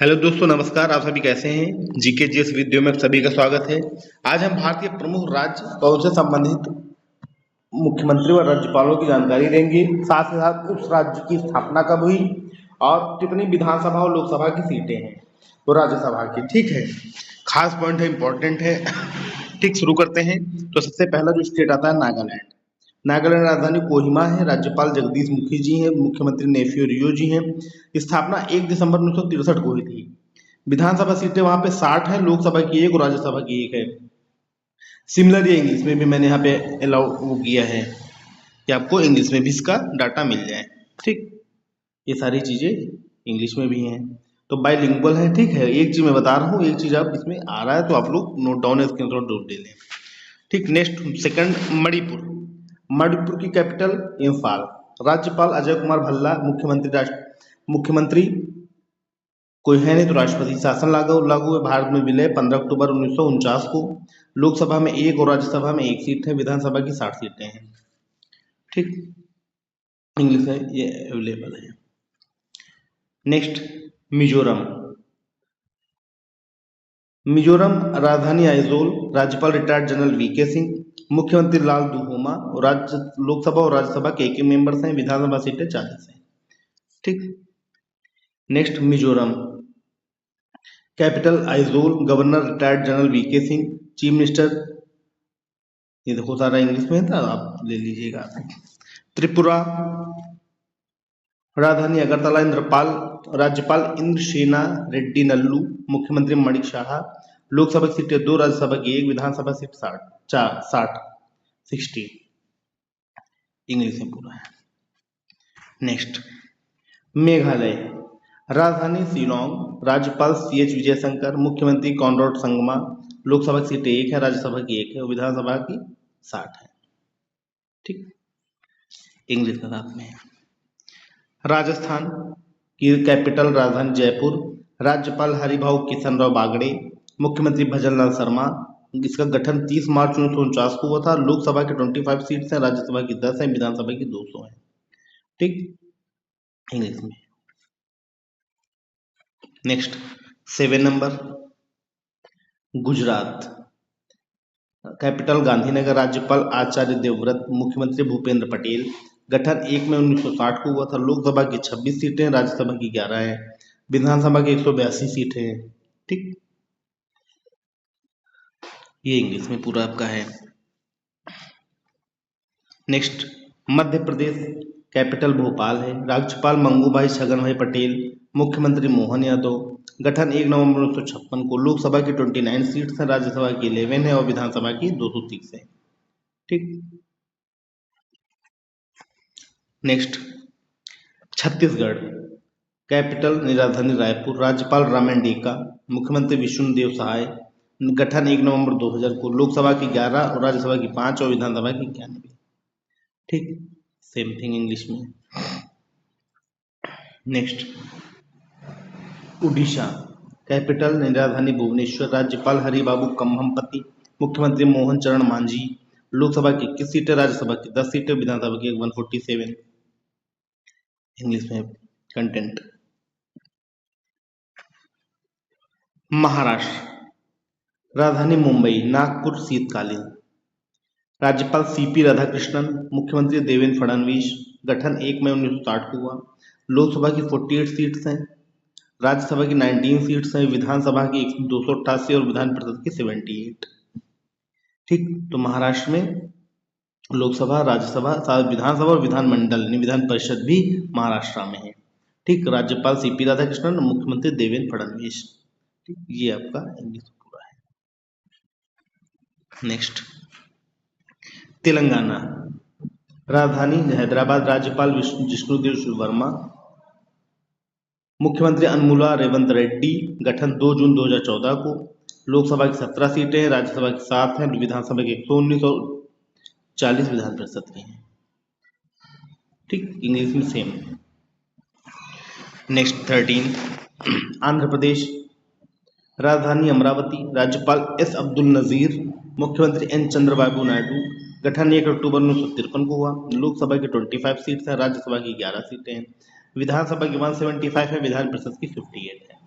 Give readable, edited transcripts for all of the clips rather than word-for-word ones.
Hello दोस्तों, नमस्कार। आप सभी कैसे हैं? जीके जीएस वीडियो में आप सभी का स्वागत है। आज हम भारतीय प्रमुख राज्यपालों से संबंधित मुख्यमंत्री व राज्यपालों की जानकारी देंगे। साथ ही साथ उस राज्य की स्थापना कब हुई और कितनी विधानसभा और लोकसभा की सीटें हैं तो राज्यसभा की। ठीक है, खास पॉइंट है, इंपॉर्टेंट है। ठीक, शुरू करते हैं। तो सबसे पहला जो स्टेट आता है नागालैंड। नागालैंड राजधानी कोहिमा है। राज्यपाल जगदीश मुखी जी हैं। मुख्यमंत्री नेफ्यू रियो जी हैं। स्थापना 1 दिसंबर 1963 को हुई थी। विधानसभा सीटें वहां पे 60 है, लोकसभा की 1 और राज्यसभा की 1 है। सिमिलर ये इंग्लिश में भी मैंने यहाँ पे अलाउ वो किया है कि आपको इंग्लिश में भी इसका डाटा मिल जाए। ठीक, ये सारी चीजें इंग्लिश में भी हैं, तो बाइलिंगुअल है। ठीक है, एक चीज मैं बता रहा हूँ, एक चीज आप इसमें आ रहा है तो आप लोग नोट डाउन स्क्रीनशॉट जरूर ले लें। ठीक, नेक्स्ट सेकंड मणिपुर। मणिपुर की कैपिटल इम्फाल। राज्यपाल अजय कुमार भल्ला। मुख्यमंत्री कोई है नहीं तो राष्ट्रपति शासन लागू लागू है। भारत में विलय 15 अक्टूबर 1949 को। लोकसभा में 1 और राज्यसभा में 1 सीट है। विधानसभा की 60 सीटें हैं। ठीक, इंग्लिश है ये अवेलेबल है। नेक्स्ट मिजोरम। मिजोरम राजधानी आइजोल। राज्यपाल रिटायर्ड जनरल वीके सिंह। मुख्यमंत्री लाल दुहोमा। और राज्य लोकसभा और राज्यसभा के एक मेंबर्स हैं। विधानसभा सीटें 40 हैं। ठीक, next Mizoram. Capital Aizawl. Governor retired general VK Singh. Chief minister, ये देखो सारा इंग्लिश में था, आप ले लीजिएगा। त्रिपुरा। राजधानी अगरतला। इंद्रपाल। राज्यपाल इंद्रसेना रेड्डी नल्लू। मुख्यमंत्री मणिक शाह। लोकसभा की सीटें 2, राज्यसभा की 1, विधानसभा सीट 60 इंग्लिश में पूरा है। नेक्स्ट मेघालय। राजधानी शिलोंग। राज्यपाल CH विजयशंकर। मुख्यमंत्री कॉनराड संगमा। लोकसभा की सीटें 1 है, राज्यसभा की 1 है और विधानसभा की 60 है। ठीक, इंग्लिश का साथ में है। राजस्थान की कैपिटल राजधानी जयपुर। राज्यपाल हरिभाऊ किशन राव बागड़े। मुख्यमंत्री भजनलाल शर्मा। इसका गठन 30 मार्च 1949 को हुआ था। लोकसभा की 25 सीट्स हैं, राज्यसभा की 10 है, विधानसभा की 200 है। ठीक, इंग्लिश में। Next 7 number Gujarat. Capital Gandhinagar. राज्यपाल आचार्य देवव्रत। मुख्यमंत्री भूपेंद्र पटेल। गठन 1 मई 1960 को हुआ था। लोकसभा की 26 सीटें, राज्यसभा की 11 है, विधानसभा की 182 सीटें हैं। ठीक, ये इंग्लिश में पूरा आपका है। नेक्स्ट मध्य प्रदेश। कैपिटल भोपाल है। राज्यपाल मंगूभाई छगन भाई पटेल। मुख्यमंत्री मोहन यादव। गठन 1 नवंबर 1956 को। लोकसभा की 29 सीट्स हैं, राज्यसभा की 11 है और विधानसभा की 230 है। ठीक, नेक्स्ट छत्तीसगढ़। कैपिटल राजधानी रायपुर। राज्यपाल रामेन डेका। मुख्यमंत्री विष्णुदेव सहाय। गठन 1 नवंबर 2000 को। लोकसभा की 11 और राज्यसभा की 5 और विधानसभा की 91। ठीक, सेम थिंग इंग्लिश में। नेक्स्ट उड़ीसा। कैपिटल राजधानी भुवनेश्वर। राज्यपाल हरिबाबू कम्भमपति। मुख्यमंत्री मोहन चरण मांझी। लोकसभा की 21 सीटें, राज्यसभा की 10 सीटें, विधानसभा की 147। इंग्लिश में कंटेंट। महाराष्ट्र। राजधानी मुंबई। नागपुर शीतकालीन। राज्यपाल CP राधाकृष्णन। मुख्यमंत्री देवेंद्र फडणवीस। गठन 1 मई 1960 को हुआ। लोकसभा की 48 सीट्स हैं, राज्यसभा की 19 सीट्स हैं, विधानसभा की 288 और विधान परिषद की 78। ठीक, तो महाराष्ट्र में लोकसभा, राज्यसभा, विधानसभा और विधानमंडल यानी विधान परिषद भी महाराष्ट्र में है। ठीक, राज्यपाल CP राधाकृष्णन, मुख्यमंत्री देवेंद्र फडणवीस। ठीक, ये आपका इंग्लिश पूरा है। नेक्स्ट तेलंगाना। राजधानी हैदराबाद। राज्यपाल जिष्णुदेव वर्मा। मुख्यमंत्री अनमुला रेवंत रेड्डी। गठन 2 जून 2014 को। लोकसभा की 17 सीटें हैं, राज्यसभा की 7 हैं, विधानसभा की 119 और 40 विधान परिषद की हैं। ठीक, इंग्लिश में सेम। नेक्स्ट 13 आंध्र प्रदेश। राजधानी अमरावती। राज्यपाल S अब्दुल नजीर। मुख्यमंत्री N चंद्रबाबू नायडू। गठन 1 अक्टूबर 1953 को हुआ। लोकसभा की 25 सीट्स हैं, राज्यसभा की 11 सीटें हैं, विधानसभा की 175 है, विधान परिषद की 58 है।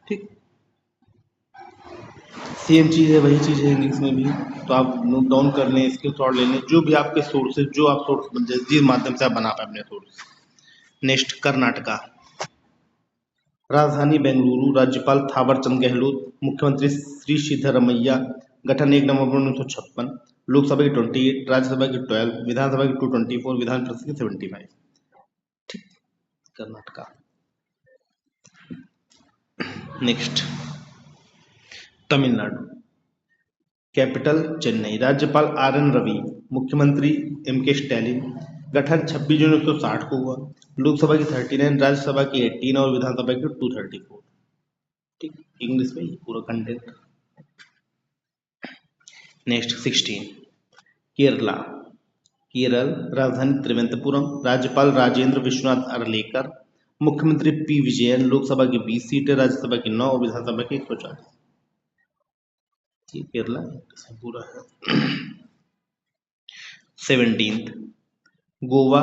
ठीक, सेम चीज़ है, वही चीज़ है इंग्लिश में भी। तो आप नोट डाउन कर लें, स्क्रीनशॉट ले लें, जो भी आपके सोर्सेज, जो आप सोर्स जिस माध्यम से आप बना पाए अपने सोर्स। नेक्स्ट, कर्नाटका। राजधानी बेंगलुरु, राज्यपाल थावरचंद गहलोत, मुख्यमंत्री श्री सिद्धरमैया, गठन 1 नवंबर 1956, लोकसभा की 28, राज्यसभा की 12, विधानसभा की 224, विधान परिषद की 75। ठीक, कर्नाटका। नेक्स्ट, तमिलनाडु। कैपिटल चेन्नई, राज्यपाल आर एन रवि, मुख्यमंत्री एम के स्टैलिन, गठन 26 जून 1960 को हुआ, लोकसभा की 39, राज्यसभा की 18 और विधानसभा की 234। ठीक, इंग्लिश में पूरा कंटेंट। नेक्स्ट, 16, केरला। केरल, राजधानी त्रिवेंद्रपुरम, राज्यपाल राजेंद्र विश्वनाथ अरलेकर, मुख्यमंत्री पी विजयन, लोकसभा की 20 सीटें, राज्यसभा की 9 और विधानसभा की 140। केरला पूरा है। 17, गोवा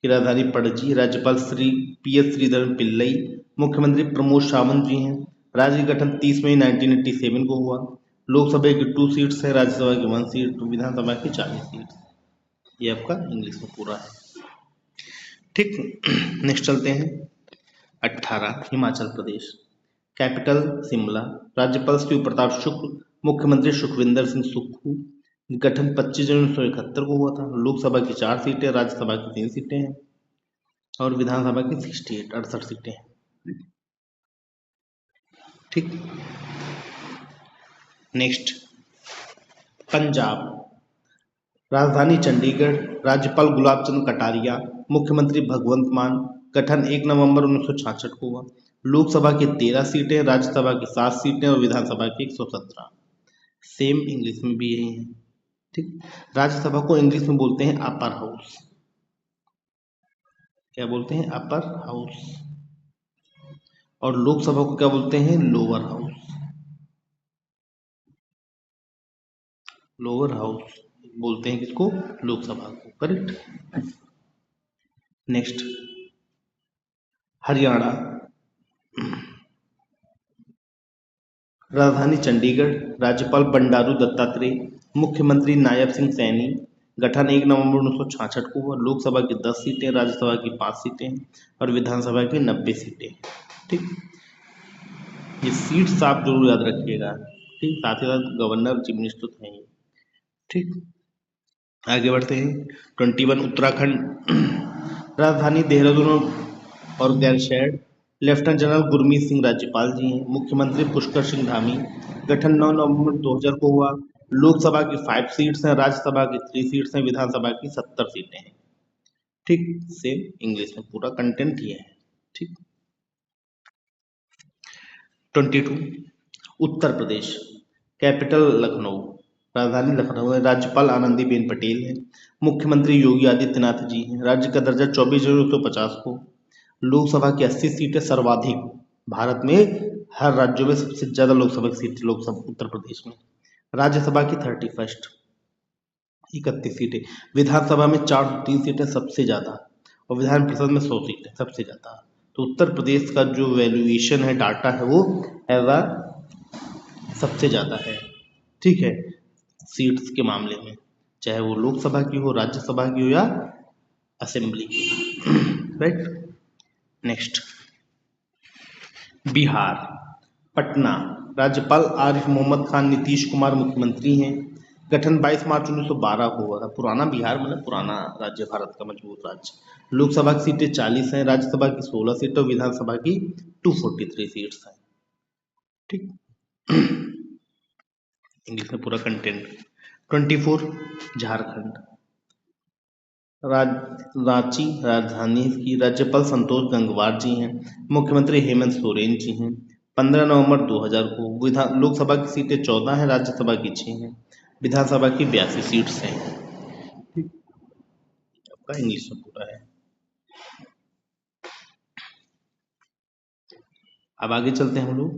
की राजधानी पणजी, राज्यपाल श्री पी एस श्रीधरन पिल्लई, मुख्यमंत्री प्रमोद सावंत जी हैं, राज्य गठन 30 मई 1987 को हुआ, लोकसभा की 2 सीट्स है, राज्यसभा की 1 सीट, विधानसभा की 40 सीट। ये आपका इंग्लिश में पूरा है। ठीक, नेक्स्ट चलते हैं। 18, हिमाचल प्रदेश। कैपिटल शिमला, राज्यपाल शिव प्रताप शुक्ल, मुख्यमंत्री सुखविंदर सिंह सुक्खू, गठन 25 जनवरी 1971 को हुआ था, लोकसभा की 4 सीटें, राज्यसभा की 3 सीटें हैं और विधानसभा की 68 सीटें हैं। ठीक, नेक्स्ट, पंजाब। राजधानी चंडीगढ़, राज्यपाल गुलाब चंद कटारिया, मुख्यमंत्री भगवंत मान, गठन 1 नवंबर 1966 को हुआ, लोकसभा की 13 सीटें, राज्यसभा की 7 सीटें और विधानसभा की 117। सेम इंग्लिश में भी यही है। ठीक, राज्यसभा को इंग्लिश में बोलते हैं अपर हाउस। क्या बोलते हैं? Upper house. और लोकसभा को क्या बोलते हैं? Lower house. लोअर हाउस बोलते हैं किसको? लोकसभा को। करेक्ट। नेक्स्ट, हरियाणा। राजधानी चंडीगढ़, राज्यपाल बंडारू दत्तात्रेय, मुख्यमंत्री नायब सिंह सैनी, गठन 1 नवंबर 1966 को हुआ, लोकसभा की 10 सीटें, राज्यसभा की 5 सीटें और विधानसभा की 90 सीटें। ठीक, ये सीट्स आप जरूर याद रखिएगा। ठीक, साथ ही साथ गवर्नर, चीफ मिनिस्टर तो हैं। ठीक, आगे बढ़ते हैं। 21, उत्तराखंड। राजधानी देहरादून और गैरसैंण, लेफ्टिनेंट जनरल गुरमीत सिंह राज्यपाल जी हैं, मुख्यमंत्री पुष्कर सिंह धामी, गठन 9 नवंबर 2000 को हुआ, लोकसभा की 5 सीट्स हैं, राज्यसभा की 3 सीट्स हैं, विधानसभा की 70 सीटें हैं। ठीक, सेम इंग्लिश में पूरा कंटेंट ये है। ठीक, 22, उत्तर प्रदेश। कैपिटल लखनऊ, राजधानी लखनऊ है, राज्यपाल आनंदीबेन पटेल है, मुख्यमंत्री योगी आदित्यनाथ जी हैं, राज्य का दर्जा 24 जनवरी 1950 को, लोकसभा की 80 सीटें सर्वाधिक, भारत में हर राज्यों में सबसे ज्यादा लोकसभा की सीटें लोकसभा उत्तर प्रदेश में, राज्यसभा की 31 31 सीटें, विधानसभा में 403 सीटें सबसे ज्यादा और विधान परिषद में 100 सीटें सबसे ज्यादा। तो उत्तर प्रदेश का जो वैल्यूएशन है, डाटा है, वो एज सबसे ज्यादा है। ठीक है, सीट्स के मामले में, चाहे वो लोकसभा की हो, राज्यसभा की हो या असेंबली की। राइट। नेक्स्ट, बिहार। पटना, राज्यपाल आरिफ मोहम्मद खान, नीतीश कुमार मुख्यमंत्री हैं, गठन 22 मार्च 1912 को हुआ था। पुराना बिहार मतलब पुराना राज्य, भारत का मजबूत राज्य। लोकसभा की सीटें 40 हैं, राज्यसभा की 16 सीटें और विधानसभा की 243 सीट्स हैं। ठीक, इंग्लिश में पूरा कंटेंट। 24, झारखंड। रांची, राजधानी की, राज्यपाल संतोष गंगवार जी हैं, मुख्यमंत्री हेमंत सोरेन जी हैं, 15 नवंबर 2000 को। लोकसभा की सीटें 14 हैं, राज्यसभा की 6 हैं, विधानसभा की 82 सीट्स हैं। ठीक, आपका इंग्लिश में पूरा है। अब आगे चलते हैं हम लोग।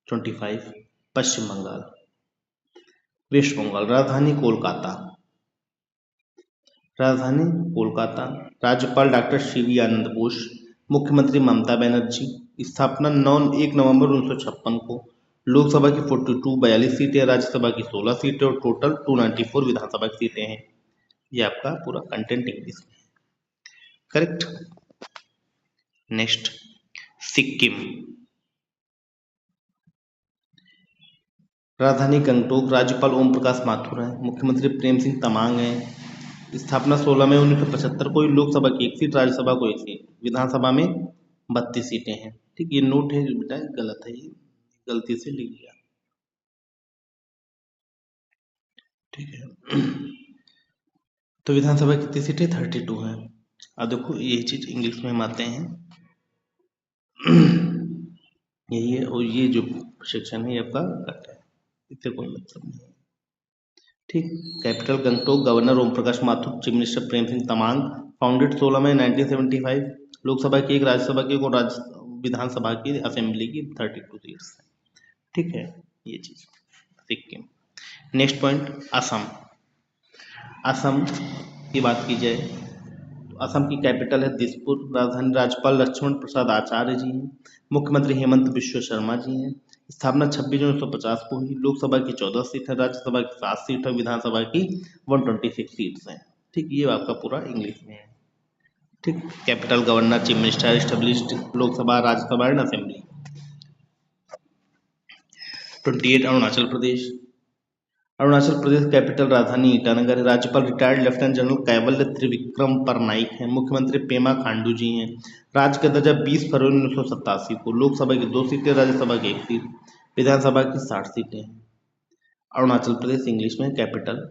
25, पश्चिम बंगाल। वेस्ट बंगाल, राजधानी कोलकाता। राजधानी कोलकाता, राज्यपाल डॉक्टर सी वी आनंद बोस, मुख्यमंत्री ममता बनर्जी। स्थापना 1 नवंबर 1956 को। लोकसभा की 42 सीटें, राज्यसभा की 16 सीटें और टोटल 294 विधानसभा की सीटें हैं। ये आपका पूरा कंटेंट इंग्लिश में, करेक्ट। नेक्स्ट, सिक्किम। राजधानी गंगटोक। राज्यपाल ओम प्रकाश माथुर हैं। मुख्यमंत्री प्रेम सिंह तमांग हैं। स्थापना 16 मई 1975 को। लोकसभा की 1 सीट, राज्यसभा को 1 सीट, विधानसभा में 32 सीटें हैं। ठीक, ये नोट है जो बेटा गलत है, ये गलती से लिख दिया। ठीक है, तो विधानसभा कितनी सीटें? 32 है। अब देखो ये चीज इंग्लिश में हम आते हैं, यही है, और ये जो सेक्शन है ये आपका कट है, इससे कोई मतलब नहीं है। ठीक, capital Gangtok. Governor Om Prakash Mathur. Chief minister Prem Singh Tamang. Founded 16 मई 1975। लोकसभा की 1, राज्यसभा की 1 और विधानसभा की असेंबली की 32 सीट्स। ठीक है, ये चीज सिक्किम। Next point, Assam. असम की बात की जाए तो असम की कैपिटल है दिसपुर। राजधानी, राज्यपाल लक्ष्मण प्रसाद आचार्य जी हैं। मुख्यमंत्री हेमंत बिश्व शर्मा जी हैं। स्थापना 26 जून 1950 को हुई। लोकसभा की 14 सीट है, राज्यसभा की 7 सीट है, विधानसभा की 126 सीट्स हैं। ठीक, ये आपका पूरा इंग्लिश में है। ठीक, capital governor, chief minister, established Lok Sabha, Rajya Sabha and assembly. 28 Arunachal Pradesh. Arunachal Pradesh capital राजधानी ईटानगर है। राज्यपाल रिटायर्ड लेफ्टिनेंट जनरल कैवल्य त्रिविक्रम परनाइक हैं। मुख्यमंत्री पेमा खांडू जी हैं। राज्य का दर्जा 20 फरवरी 1987 को। लोकसभा की 2 सीटें, राज्यसभा की 1 सीट, विधानसभा की 60 सीटें हैं। अरुणाचल प्रदेश इंग्लिश में capital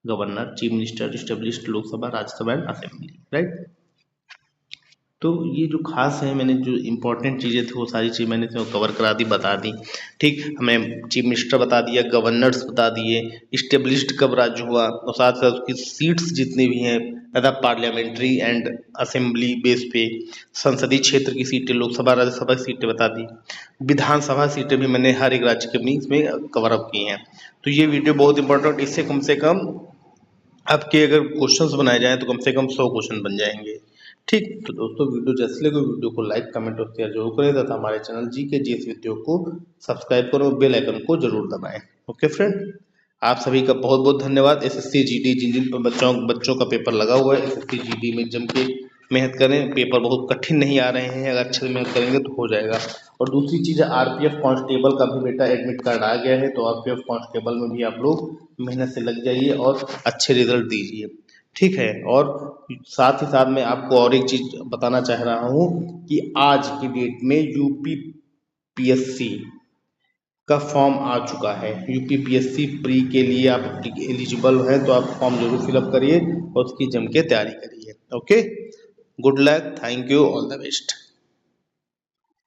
governor, chief minister, established Lok Sabha, Rajya Sabha and assembly, right. तो ये जो खास है, मैंने जो इंपॉर्टेंट चीज़ें थी वो सारी चीज़ मैंने तो कवर करा दी, बता दी। ठीक, हमें चीफ मिनिस्टर बता दिया, गवर्नर्स बता दिए, इस्टेब्लिश्ड कब राज्य हुआ, और साथ साथ उसकी सीट्स जितनी भी हैं तथा पार्लियामेंट्री एंड असेंबली बेस पे संसदीय क्षेत्र की सीटें, लोकसभा राज्यसभा की सीटें बता दी। विधानसभा सीटें भी मैंने हर एक राज्य की अपनी इसमें कवर अप की हैं। तो ये वीडियो बहुत इंपॉर्टेंट, इससे कम से कम आपके अगर क्वेश्चंस बनाए जाएँ तो कम से कम 100 क्वेश्चन बन जाएंगे। ठीक, तो दोस्तों वीडियो जैसे लगे वीडियो को लाइक, कमेंट और शेयर जरूर करें तथा हमारे चैनल जीके जीएस वीडियो को सब्सक्राइब करें और बेल आइकन को जरूर दबाएं। ओके फ्रेंड, आप सभी का बहुत बहुत धन्यवाद। एसएससी जीडी जिन जिन पर बच्चों का पेपर लगा हुआ है, एसएससी जीडी में जम के मेहनत करें। पेपर बहुत कठिन नहीं आ रहे हैं, अगर अच्छे से मेहनत करेंगे तो हो जाएगा। और दूसरी चीज़ है, आरपीएफ कांस्टेबल का भी बेटा एडमिट कार्ड आ गया है, तो आरपीएफ कांस्टेबल में भी आप लोग मेहनत से लग जाइए और अच्छे रिजल्ट दीजिए। ठीक है, और साथ ही साथ मैं आपको और एक चीज बताना चाह रहा हूँ कि आज की डेट में यूपीपीएससी का फॉर्म आ चुका है। यूपीपीएससी प्री के लिए आप एलिजिबल हैं तो आप फॉर्म जरूर फिलअप करिए और उसकी जम के तैयारी करिए। Okay, good luck, thank you, all the best.